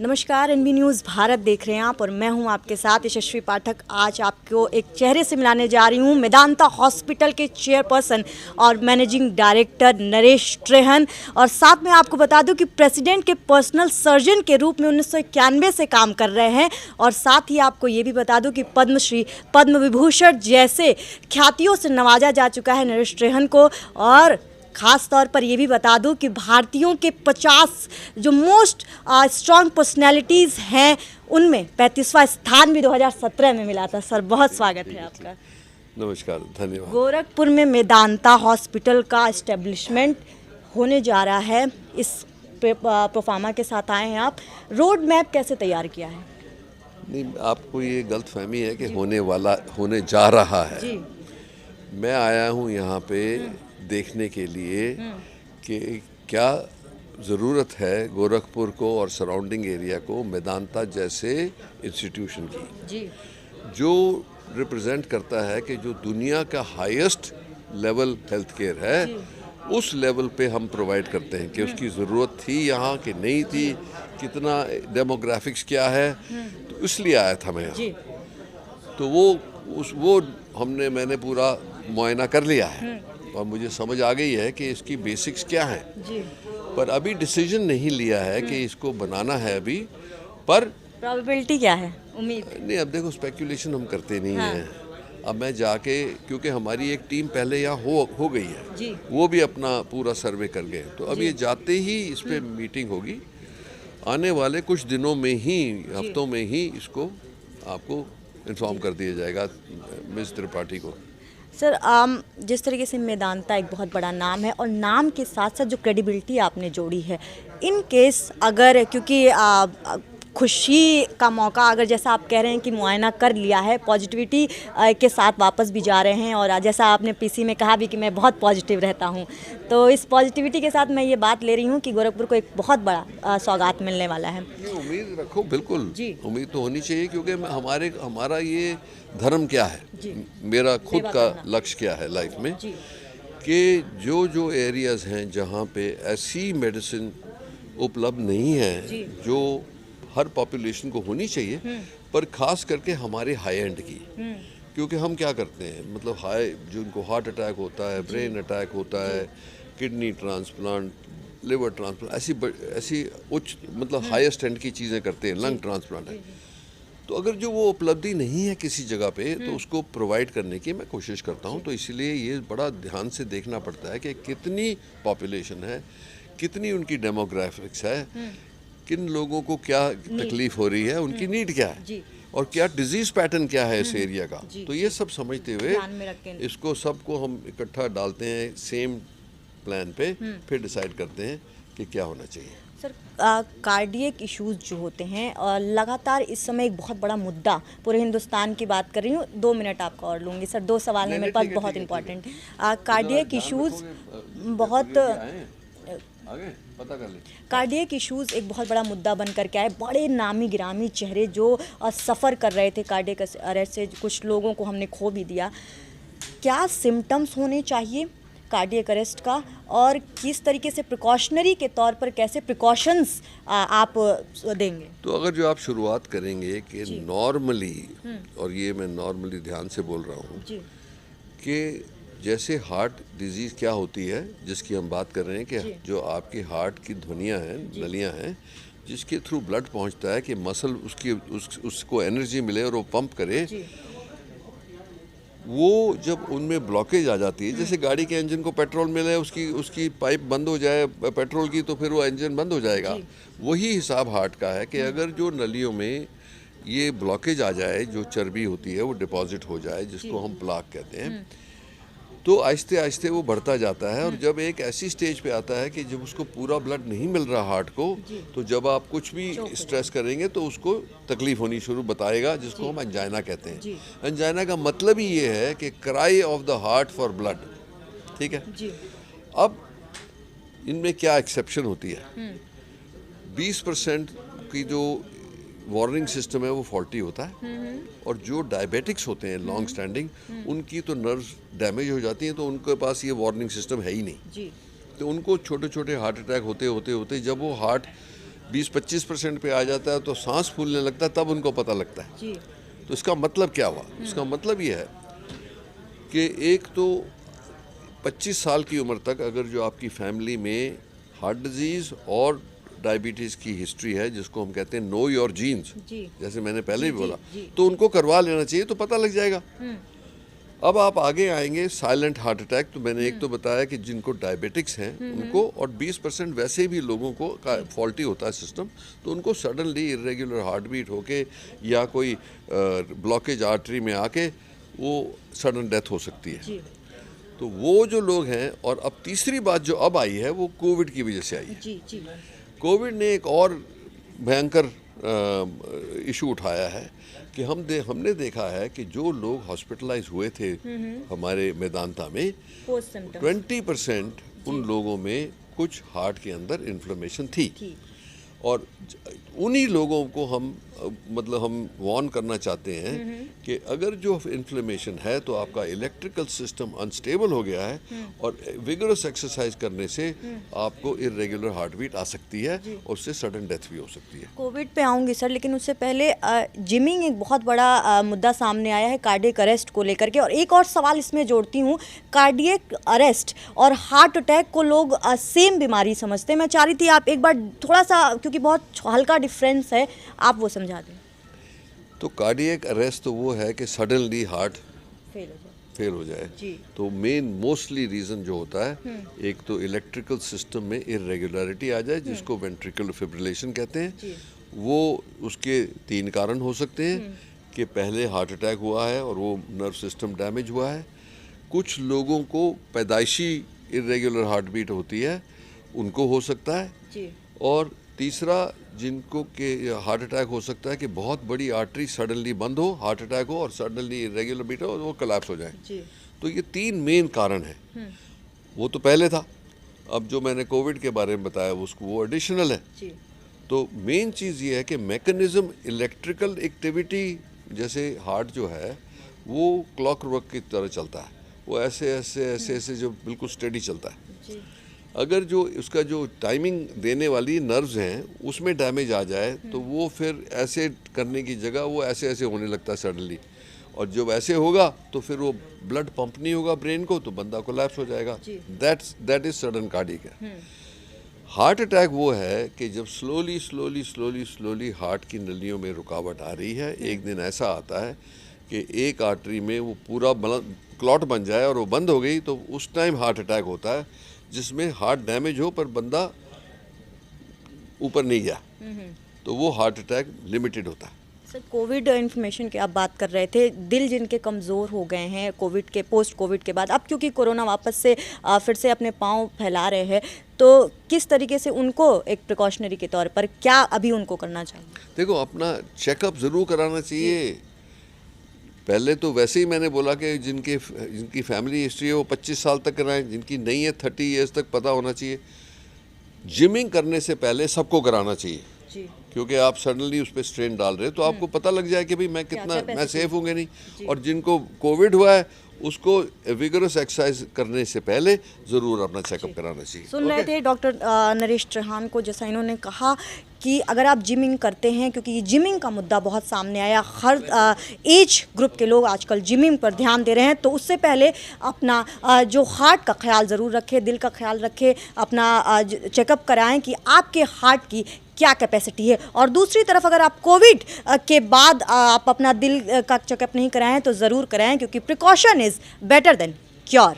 नमस्कार, NB news Bharat देख रहे हैं आप और मैं हूं आपके साथ यशस्वी पाठक। आज आपको एक चेहरे से मिलाने जा रही हूं, मेदांता हॉस्पिटल के चेयरपर्सन और मैनेजिंग डायरेक्टर नरेश ट्रेहन। और साथ में आपको बता दूं कि प्रेसिडेंट के पर्सनल सर्जन के रूप में 1991 से काम कर रहे हैं। और साथ ही आपको ये भी बता दूं कि पद्मश्री, पद्म विभूषण जैसे ख्यातियों से नवाजा जा चुका है नरेश ट्रेहन को। और ख़ास तौर पर ये भी बता दूं कि भारतीयों के 50 जो मोस्ट स्ट्रॉन्ग पर्सनैलिटीज़ हैं उनमें 35वां स्थान भी 2017 में मिला था। सर, बहुत स्वागत है आपका। नमस्कार, धन्यवाद। गोरखपुर में मेदांता हॉस्पिटल का इस्टेब्लिशमेंट होने जा रहा है, इस प्रोफार्मा के साथ आए हैं आप। रोड मैप कैसे तैयार किया है? नहीं, आपको ये गलतफहमी है कि होने जा रहा है जी। मैं आया हूँ यहाँ पे देखने के लिए कि क्या ज़रूरत है गोरखपुर को और सराउंडिंग एरिया को मेदांता जैसे इंस्टीट्यूशन की जी। जो रिप्रेजेंट करता है कि जो दुनिया का हाईएस्ट लेवल हेल्थ केयर है उस लेवल पे हम प्रोवाइड करते हैं। कि उसकी ज़रूरत थी यहाँ कि नहीं थी, कितना डेमोग्राफिक्स क्या है, तो इसलिए आया था मैं यहाँ। तो वो मैंने पूरा मुआयना कर लिया है और मुझे समझ आ गई है कि इसकी बेसिक्स क्या हैं जी। पर अभी डिसीजन नहीं लिया है कि इसको बनाना है अभी। पर प्रोबेबिलिटी क्या है, उम्मीद नहीं, अब देखो स्पेकुलेशन हम करते नहीं हैं। अब मैं जाके, क्योंकि हमारी एक टीम पहले यहाँ हो गई है जी। वो भी अपना पूरा सर्वे कर गए, तो अब ये जाते ही इस पर मीटिंग होगी। आने वाले कुछ दिनों में ही, हफ्तों में ही इसको आपको इन्फॉर्म कर दिया जाएगा मिस त्रिपाठी को। सर, जिस तरीके से मेदांता एक बहुत बड़ा नाम है और नाम के साथ साथ जो क्रेडिबिलिटी आपने जोड़ी है, इन केस अगर, क्योंकि खुशी का मौका, अगर जैसा आप कह रहे हैं कि मुआयना कर लिया है, पॉजिटिविटी के साथ वापस भी जा रहे हैं, और जैसा आपने पीसी में कहा भी कि मैं बहुत पॉजिटिव रहता हूं, तो इस पॉजिटिविटी के साथ मैं ये बात ले रही हूं कि गोरखपुर को एक बहुत बड़ा सौगात मिलने वाला है। उम्मीद रखो, बिल्कुल जी, उम्मीद तो होनी चाहिए, क्योंकि हमारा ये धर्म क्या है, मेरा खुद का लक्ष्य क्या है लाइफ में, कि जो एरियाज़ हैं जहाँ पे ऐसी मेडिसिन उपलब्ध नहीं है जो हर पॉपुलेशन को होनी चाहिए, पर ख़ास करके हमारे हाई एंड की। क्योंकि हम क्या करते हैं, मतलब जिनको हार्ट अटैक होता है, ब्रेन अटैक होता है, किडनी ट्रांसप्लांट, लिवर ट्रांसप्लांट, ऐसी उच्च मतलब हाईएस्ट एंड की चीज़ें करते हैं, लंग ट्रांसप्लांट है। तो अगर जो वो उपलब्धि नहीं है किसी जगह पे, तो उसको प्रोवाइड करने की मैं कोशिश करता हूँ। तो इसलिए ये बड़ा ध्यान से देखना पड़ता है कि कितनी पॉपुलेशन है, कितनी उनकी डेमोग्राफिक्स है, किन लोगों को क्या तकलीफ हो रही है, उनकी नीड क्या है और क्या डिजीज पैटर्न क्या है इस एरिया का। तो ये सब समझते हुए इसको सबको हम इकट्ठा डालते हैं सेम प्लान पे, फिर डिसाइड करते हैं कि क्या होना चाहिए। सर, कार्डियक इश्यूज़ जो होते हैं लगातार इस समय एक बहुत बड़ा मुद्दा पूरे हिंदुस्तान की बात कर रही हूँ। 2 मिनट आपका और लूँगी सर, 2 सवाल हैं मेरे पास, बहुत इंपॉर्टेंट। कार्डियक इश्यूज़ बहुत कार्डियक इश्यूज़ एक बहुत बड़ा मुद्दा बन करके आए। बड़े नामी गिरामी चेहरे जो सफ़र कर रहे थे कार्डियक अरेस्ट से, कुछ लोगों को हमने खो भी दिया। क्या सिम्टम्स होने चाहिए कार्डियक अरेस्ट का, और किस तरीके से प्रिकॉशनरी के तौर पर कैसे प्रिकॉशंस आप देंगे? तो अगर जो आप शुरुआत करेंगे कि नॉर्मली, और ये मैं नॉर्मली ध्यान से बोल रहा हूँ, कि जैसे हार्ट डिजीज़ क्या होती है जिसकी हम बात कर रहे हैं, कि जो आपकी हार्ट की ध्वनियाँ हैं, नलियाँ हैं, जिसके थ्रू ब्लड पहुँचता है कि मसल उसको एनर्जी मिले और वो पंप करे, वो जब उनमें ब्लॉकेज आ जाती है, जैसे गाड़ी के इंजन को पेट्रोल मिले, उसकी पाइप बंद हो जाए पेट्रोल की, तो फिर वो इंजन बंद हो जाएगा। वही हिसाब हार्ट का है कि अगर जो नलियों में ये ब्लॉकेज आ जाए, जो चर्बी होती है वो डिपॉजिट हो जाए, जिसको हम प्लाक कहते हैं, तो आहिस्ते आहिस्ते वो बढ़ता जाता है। और जब एक ऐसी स्टेज पे आता है कि जब उसको पूरा ब्लड नहीं मिल रहा हार्ट को, तो जब आप कुछ भी स्ट्रेस करेंगे तो उसको तकलीफ होनी शुरू बताएगा, जिसको हम एंजाइना कहते हैं। एंजाइना का मतलब ही ये है कि cry of the heart for blood, ठीक है। अब इनमें क्या एक्सेप्शन होती है, 20% की जो वार्निंग सिस्टम है वो फॉल्टी होता है, और जो डायबिटिक्स होते हैं लॉन्ग स्टैंडिंग, उनकी तो नर्व्स डैमेज हो जाती हैं, तो उनके पास ये वार्निंग सिस्टम है ही नहीं। तो उनको छोटे छोटे हार्ट अटैक होते होते जब वो हार्ट 20-25% पे आ जाता है तो सांस फूलने लगता है, तब उनको पता लगता है। जी तो इसका मतलब क्या हुआ? इसका मतलब ये है कि एक तो 25 साल की उम्र तक अगर जो आपकी फैमिली में हार्ट डिजीज़ और डायबिटीज़ की हिस्ट्री है, जिसको हम कहते हैं नो योर जीन्स, जी जैसे मैंने पहले भी बोला, जी। तो उनको करवा लेना चाहिए, तो पता लग जाएगा। अब आप आगे आएंगे साइलेंट हार्ट अटैक, तो मैंने एक तो बताया कि जिनको डायबिटिक्स हैं उनको, और 20% वैसे भी लोगों को फॉल्टी होता है सिस्टम, तो उनको सडनली इरेगुलर हार्ट बीट होके या कोई ब्लॉकेज आर्टरी में आके वो सडन डेथ हो सकती है। जी तो वो जो लोग हैं, और अब तीसरी बात जो अब आई है वो कोविड की वजह से आई है। जी जी कोविड ने एक और भयंकर इशू उठाया है कि हमने देखा है कि जो लोग हॉस्पिटलाइज हुए थे हमारे मेदांता में, पोस्ट सिम्टम्स 20% उन लोगों में कुछ हार्ट के अंदर इन्फ्लेमेशन थी। और उन्हीं लोगों को हम वार्न करना चाहते हैं कि अगर जो इन्फ्लेमेशन है तो आपका इलेक्ट्रिकल सिस्टम अनस्टेबल हो गया है, और विगरस एक्सरसाइज करने से आपको इरेगुलर हार्ट बीट आ सकती है, और उससे सडन डेथ भी हो सकती है। कोविड पे आऊँगी सर, लेकिन उससे पहले जिमिंग एक बहुत बड़ा मुद्दा सामने आया है कार्डियक अरेस्ट को लेकर के, और एक और सवाल इसमें जोड़ती हूँ, कार्डियक अरेस्ट और हार्ट अटैक को लोग सेम बीमारी समझते हैं। मैं चाह रही थी आप एक बार थोड़ा सा, क्योंकि बहुत हल्का डिफरेंस है, आप वो समझा दें। तो कार्डियक अरेस्ट तो वो है कि सडनली हार्ट फेल हो हो जाए। जी। तो मेन मोस्टली रीज़न जो होता है, एक तो इलेक्ट्रिकल सिस्टम में इरेगुलरिटी आ जाए, जिसको वेंट्रिकुलर फिब्रिलेशन कहते हैं। वो उसके 3 कारण हो सकते हैं कि पहले हार्ट अटैक हुआ है और वो नर्व सिस्टम डैमेज हुआ है। कुछ लोगों को पैदाइशी इरेगुलर हार्ट बीट होती है, उनको हो सकता है। जी। और तीसरा, जिनको के हार्ट अटैक हो सकता है कि बहुत बड़ी आर्टरी सडनली बंद हो, हार्ट अटैक हो और सडनली इरेगुलर बीट हो और वो कोलैप्स हो जाए। जी। तो ये 3 मेन कारण हैं। वो तो पहले था, अब जो मैंने कोविड के बारे में बताया उसको वो एडिशनल है। जी। तो मेन चीज़ ये है कि मैकेनिज्म इलेक्ट्रिकल एक्टिविटी, जैसे हार्ट जो है वो क्लॉक वर्क की तरह चलता है, वो ऐसे ऐसे ऐसे ऐसे जो बिल्कुल स्टेडी चलता है। जी। अगर जो उसका जो टाइमिंग देने वाली नर्व्स हैं उसमें डैमेज आ जाए, तो वो फिर ऐसे करने की जगह वो ऐसे ऐसे होने लगता है सडनली, और जब ऐसे होगा तो फिर वो ब्लड पंप नहीं होगा ब्रेन को, तो बंदा कोलैप्स हो जाएगा। That is sudden cardiac. Heart attack वो है कि जब slowly slowly slowly slowly heart की नलियों में रुकावट आ रही है। एक दिन ऐसा आता है कि एक आर्टरी में वो पूरा क्लॉट बन जाए और वो बंद हो गई, तो उस टाइम हार्ट अटैक होता है, जिसमें हार्ट डैमेज हो पर बंदा ऊपर नहीं गया, तो वो हार्ट अटैक लिमिटेड होता है। सर, कोविड इन्फॉर्मेशन की आप बात कर रहे थे, दिल जिनके कमज़ोर हो गए हैं कोविड के, पोस्ट कोविड के बाद, अब क्योंकि कोरोना वापस से फिर से अपने पांव फैला रहे हैं, तो किस तरीके से उनको एक प्रिकॉशनरी के तौर पर क्या अभी उनको करना चाहिए? देखो, अपना चेकअप ज़रूर कराना चाहिए। पहले तो वैसे ही मैंने बोला कि जिनकी फैमिली हिस्ट्री है वो 25 साल तक कराएं, जिनकी नहीं है 30 ईयर्स तक पता होना चाहिए। जिमिंग करने से पहले सबको कराना चाहिए जी। क्योंकि आप सडनली उस पर स्ट्रेन डाल रहे हो, तो आपको पता लग जाए कि भाई मैं कितना मैं सेफ हूँगा नहीं। और जिनको कोविड हुआ है उसको विगरस एक्सरसाइज करने से पहले ज़रूर अपना चेकअप कराना चाहिए। सुन रहे थे डॉक्टर नरेश त्रेहान को, जैसा इन्होंने कहा कि अगर आप जिमिंग करते हैं, क्योंकि ये जिमिंग का मुद्दा बहुत सामने आया, हर एज ग्रुप के लोग आजकल जिमिंग पर ध्यान दे रहे हैं, तो उससे पहले अपना जो हार्ट का ख्याल ज़रूर रखें, दिल का ख्याल रखें, अपना चेकअप कराएं कि आपके हार्ट की क्या कैपेसिटी है। और दूसरी तरफ अगर आप कोविड के बाद आप अपना दिल का चेकअप नहीं कराएं तो ज़रूर कराएं, क्योंकि precaution is better than cure.